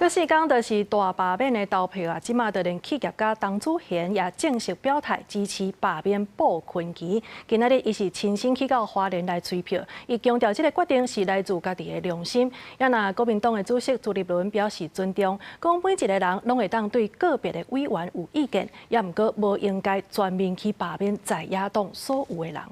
过4天就是大罢免的投票啊，即马就连企业家董子贤也正式表态支持罢免鲍坤琪。今仔日伊是亲身去到花莲来催票，伊强调这个决定是来自家己的良心。也那国民党的主席朱立伦表示尊重，讲每一个人拢会当对个别的委员有意见，也毋过无应该全面去罢免在野党所有的人。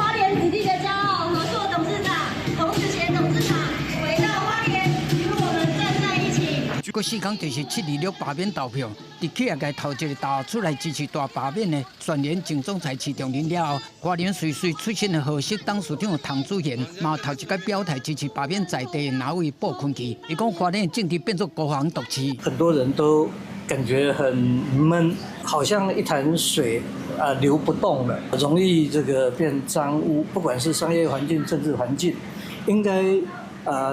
花莲子弟的骄傲，合作董事长童子贤董事长回到花莲，与我们站在一起。过4天就是726罢免投票，伫企业界头一个打出来支持大罢免的全联前总裁徐长林了后，花莲随出身的河适董事长唐子贤嘛头一个表态支持罢免在地的哪位鲍坤琪。伊讲花莲的政治变作孤芳独持，很多人都感觉很闷，好像一潭水流不动了，容易这个变脏污。不管是商业环境、政治环境，应该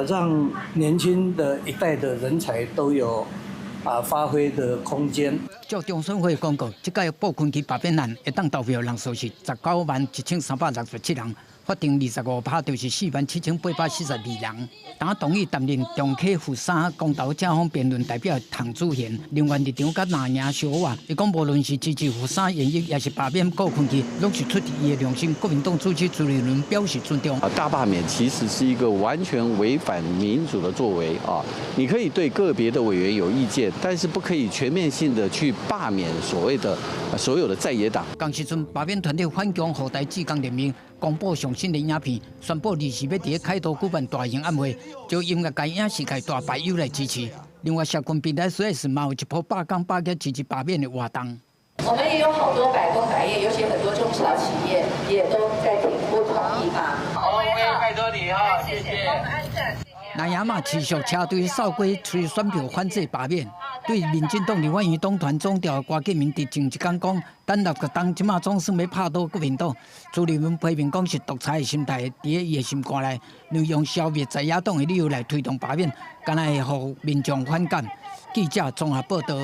让年轻的一代的人才都有发挥的空间。照中选会公告，这届鲍坤琪罢免案会当投票人数是191367人。法定25%就是47842人。当同意担任中科副3公投正方辩论代表唐子贤，另外立场甲拿赢小话，伊讲无论是支持副3演绎，也是罢免鲍坤琪，拢是出自伊的良心。国民党主席朱立伦表示尊重。大罢免其实是一个完全违反民主的作为啊！你可以对个别的委员有意见，但是不可以全面性的去罢免所谓的所有的在野党。当时阵罢免团体反共后台志工联名公布上新的影片，宣布24要伫凯都举办大型晚会，就音乐界影视界大牌友来支持。另外，社群平台 SOS 嘛有一波罢工罢缴支持罢免的活动。我们也有好多百工百业，尤其很多中小企业也都在挺不同意吧。好，拜托你哈，谢谢。南亚嘛持续车队扫过催选票反制罢免。对民进党立法院党团总调郭建明伫前一天讲，等6个党即马总算要拍倒国民党。朱立伦批评讲是独裁的心态，伫伊的心肝内，利用消灭在野党的理由来推动罢免，敢若会互民众反感。记者综合报道。